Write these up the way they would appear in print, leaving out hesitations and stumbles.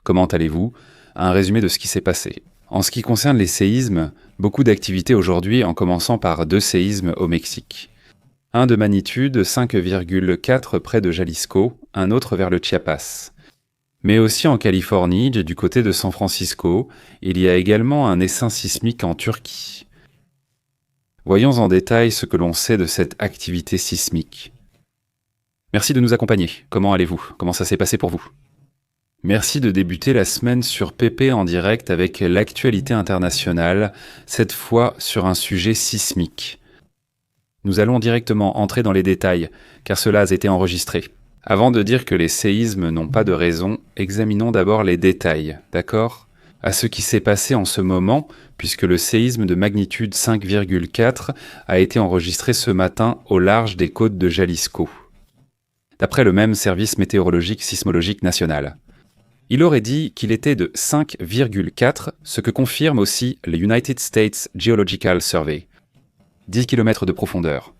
comment allez-vous? Un résumé de ce qui s'est passé. En ce qui concerne les séismes, beaucoup d'activités aujourd'hui en commençant par 2 séismes au Mexique. Un de magnitude 5,4 près de Jalisco, un autre vers le Chiapas. Mais aussi en Californie, du côté de San Francisco, il y a également un essaim sismique en Turquie. Voyons en détail ce que l'on sait de cette activité sismique. Merci de nous accompagner. Comment allez-vous? Comment ça s'est passé pour vous? Merci de débuter la semaine sur PP en direct avec l'actualité internationale, cette fois sur un sujet sismique. Nous allons directement entrer dans les détails, car cela a été enregistré. Avant de dire que les séismes n'ont pas de raison, examinons d'abord les détails, d'accord? À ce qui s'est passé en ce moment, puisque le séisme de magnitude 5,4 a été enregistré ce matin au large des côtes de Jalisco, d'après le même service météorologique sismologique national. Il aurait dit qu'il était de 5,4, ce que confirme aussi le United States Geological Survey. 10 km de profondeur.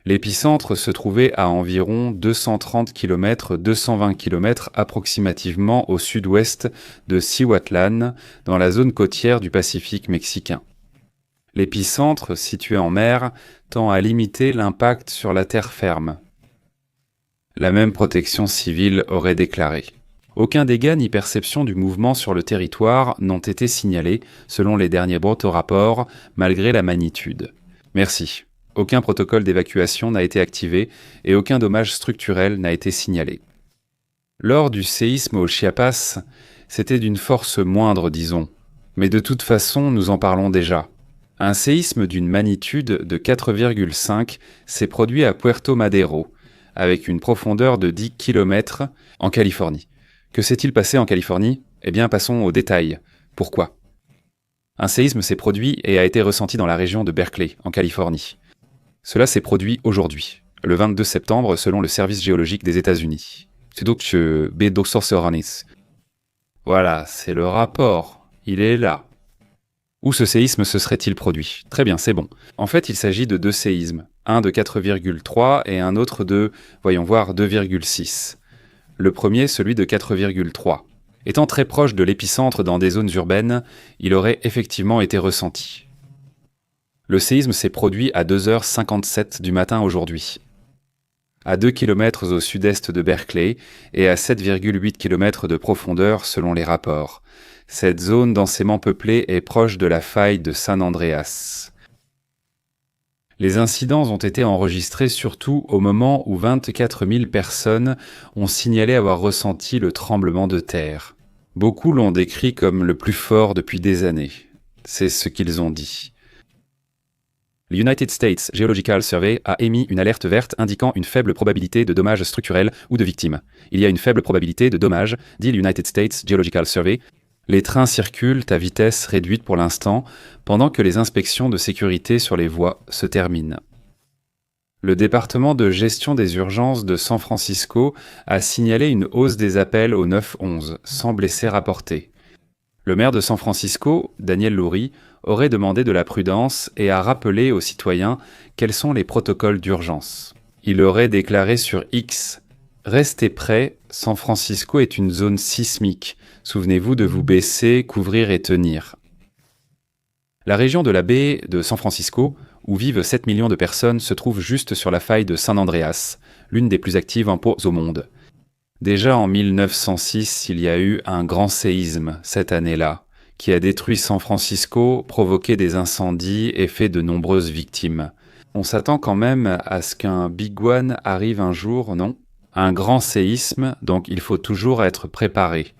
L'épicentre se trouvait à environ 230 km, 220 km approximativement au sud-ouest de Cihuatlán, dans la zone côtière du Pacifique mexicain. L'épicentre, situé en mer, tend à limiter l'impact sur la terre ferme. La même protection civile aurait déclaré. Aucun dégât ni perception du mouvement sur le territoire n'ont été signalés, selon les derniers rapports, malgré la magnitude. Merci. Aucun protocole d'évacuation n'a été activé et aucun dommage structurel n'a été signalé. Lors du séisme au Chiapas, c'était d'une force moindre, disons. Mais de toute façon, nous en parlons déjà. Un séisme d'une magnitude de 4,5 s'est produit à Puerto Madero, avec une profondeur de 10 km en Californie. Que s'est-il passé en Californie? Eh bien, passons aux détails. Pourquoi? Un séisme s'est produit et a été ressenti dans la région de Berkeley, en Californie. Cela s'est produit aujourd'hui, le 22 septembre, selon le service géologique des États-Unis. C'est donc B240. Voilà, c'est le rapport. Il est là. Où ce séisme se serait-il produit? Très bien, c'est bon. En fait, il s'agit de 2 séismes. Un de 4,3 et un autre de, voyons voir, 2,6. Le premier, celui de 4,3. Étant très proche de l'épicentre dans des zones urbaines, il aurait effectivement été ressenti. Le séisme s'est produit à 2h57 du matin aujourd'hui, à 2 km au sud-est de Berkeley et à 7,8 km de profondeur selon les rapports. Cette zone densément peuplée est proche de la faille de San Andreas. Les incidents ont été enregistrés surtout au moment où 24 000 personnes ont signalé avoir ressenti le tremblement de terre. Beaucoup l'ont décrit comme le plus fort depuis des années. C'est ce qu'ils ont dit. Le United States Geological Survey a émis une alerte verte indiquant une faible probabilité de dommages structurels ou de victimes. Il y a une faible probabilité de dommages, dit le United States Geological Survey. Les trains circulent à vitesse réduite pour l'instant, pendant que les inspections de sécurité sur les voies se terminent. Le département de gestion des urgences de San Francisco a signalé une hausse des appels au 911, sans blessés rapportés. Le maire de San Francisco, Daniel Lurie, aurait demandé de la prudence et a rappelé aux citoyens quels sont les protocoles d'urgence. Il aurait déclaré sur X « Restez prêts, San Francisco est une zone sismique. Souvenez-vous de vous baisser, couvrir et tenir. » La région de la baie de San Francisco, où vivent 7 millions de personnes, se trouve juste sur la faille de San Andreas, l'une des plus actives au monde. Déjà en 1906, il y a eu un grand séisme cette année-là, qui a détruit San Francisco, provoqué des incendies et fait de nombreuses victimes. On s'attend quand même à ce qu'un Big One arrive un jour, non? Un grand séisme, donc il faut toujours être préparé.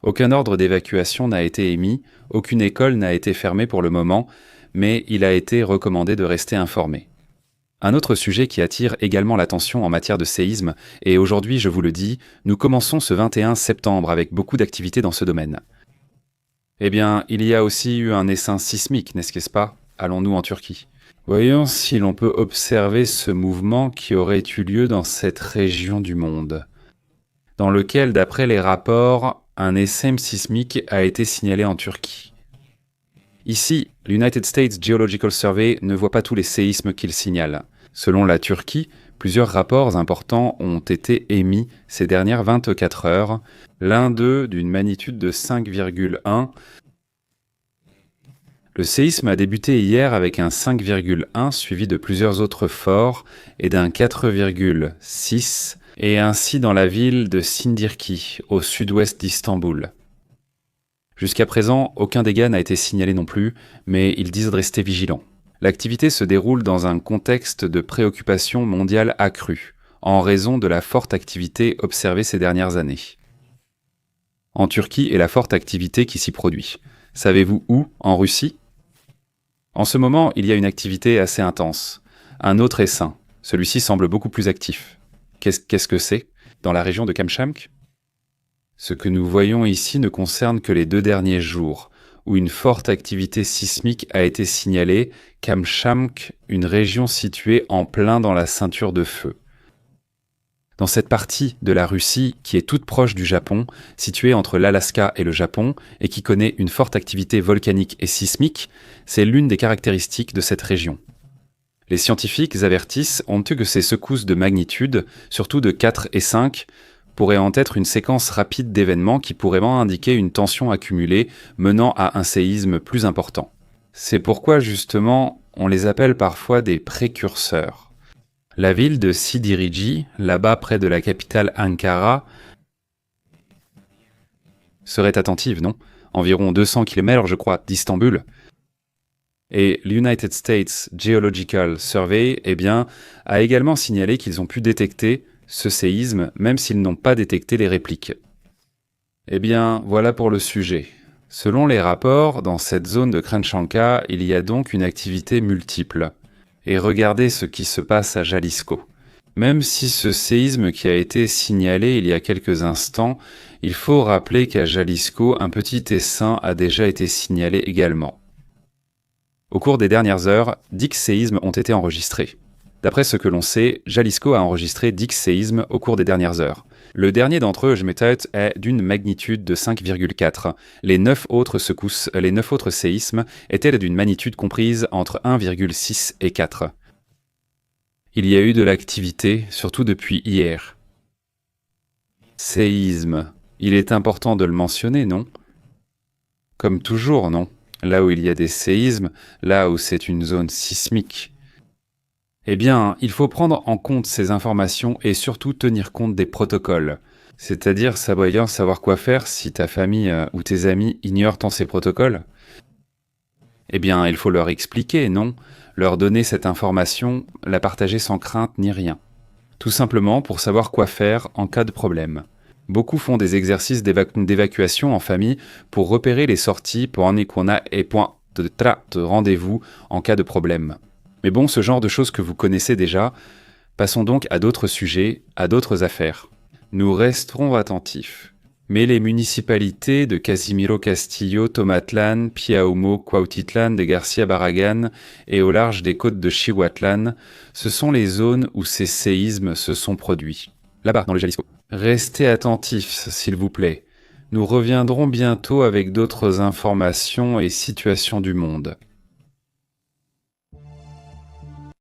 Aucun ordre d'évacuation n'a été émis, aucune école n'a été fermée pour le moment, mais il a été recommandé de rester informé. Un autre sujet qui attire également l'attention en matière de séisme, et aujourd'hui, je vous le dis, nous commençons ce 21 septembre avec beaucoup d'activités dans ce domaine. Eh bien, il y a aussi eu un essaim sismique, n'est-ce pas? Allons-nous en Turquie. Voyons si l'on peut observer ce mouvement qui aurait eu lieu dans cette région du monde, dans lequel, d'après les rapports, un essaim sismique a été signalé en Turquie. Ici, l'United States Geological Survey ne voit pas tous les séismes qu'il signale. Selon la Turquie, Plusieurs rapports importants ont été émis ces dernières 24 heures, l'un d'eux d'une magnitude de 5,1. Le séisme a débuté hier avec un 5,1 suivi de plusieurs autres forts et d'un 4,6 et ainsi dans la ville de Sindirki, au sud-ouest d'Istanbul. Jusqu'à présent, aucun dégât n'a été signalé non plus, mais ils disent de rester vigilants. L'activité se déroule dans un contexte de préoccupation mondiale accrue, en raison de la forte activité observée ces dernières années. En Turquie et la forte activité qui s'y produit. Savez-vous où, en Russie ? En ce moment, il y a une activité assez intense. Un autre essaim. Celui-ci semble beaucoup plus actif. Qu'est-ce que c'est ? Dans la région de Kamchamk ? Ce que nous voyons ici ne concerne que les 2 derniers jours, où une forte activité sismique a été signalée, Kamchamk, une région située en plein dans la ceinture de feu. Dans cette partie de la Russie qui est toute proche du Japon, située entre l'Alaska et le Japon, et qui connaît une forte activité volcanique et sismique, c'est l'une des caractéristiques de cette région. Les scientifiques avertissent honteux que ces secousses de magnitude, surtout de 4 et 5, pourrait en être une séquence rapide d'événements qui pourrait indiquer une tension accumulée menant à un séisme plus important. C'est pourquoi justement on les appelle parfois des précurseurs. La ville de Sidirici, là-bas près de la capitale Ankara, serait attentive, non ? Environ 200 km, je crois, d'Istanbul. Et l'United States Geological Survey, a également signalé qu'ils ont pu détecter ce séisme, même s'ils n'ont pas détecté les répliques. Voilà pour le sujet. Selon les rapports, dans cette zone de Krenčanka, il y a donc une activité multiple. Et regardez ce qui se passe à Jalisco. Même si ce séisme qui a été signalé il y a quelques instants, il faut rappeler qu'à Jalisco, un petit essaim a déjà été signalé également. Au cours des dernières heures, 10 séismes ont été enregistrés. D'après ce que l'on sait, Jalisco a enregistré 10 séismes au cours des dernières heures. Le dernier d'entre eux, est d'une magnitude de 5,4. Les 9 autres séismes étaient d'une magnitude comprise entre 1,6 et 4. Il y a eu de l'activité, surtout depuis hier. Séisme. Il est important de le mentionner, non ? Comme toujours, non ? Là où il y a des séismes, là où c'est une zone sismique. Il faut prendre en compte ces informations et surtout tenir compte des protocoles. C'est-à-dire savoir quoi faire si ta famille ou tes amis ignorent tant ces protocoles. Il faut leur expliquer, non ? Leur donner cette information, la partager sans crainte ni rien. Tout simplement pour savoir quoi faire en cas de problème. Beaucoup font des exercices d'évacuation en famille pour repérer les sorties pour un points de rendez-vous en cas de problème. Mais bon, ce genre de choses que vous connaissez déjà, passons donc à d'autres sujets, à d'autres affaires. Nous resterons attentifs. Mais les municipalités de Casimiro Castillo, Tomatlán, Piaumo, Cuautitlán de García Barragán et au large des côtes de Chihuatlán, ce sont les zones où ces séismes se sont produits. Là-bas, dans le Jalisco. Restez attentifs, s'il vous plaît. Nous reviendrons bientôt avec d'autres informations et situations du monde.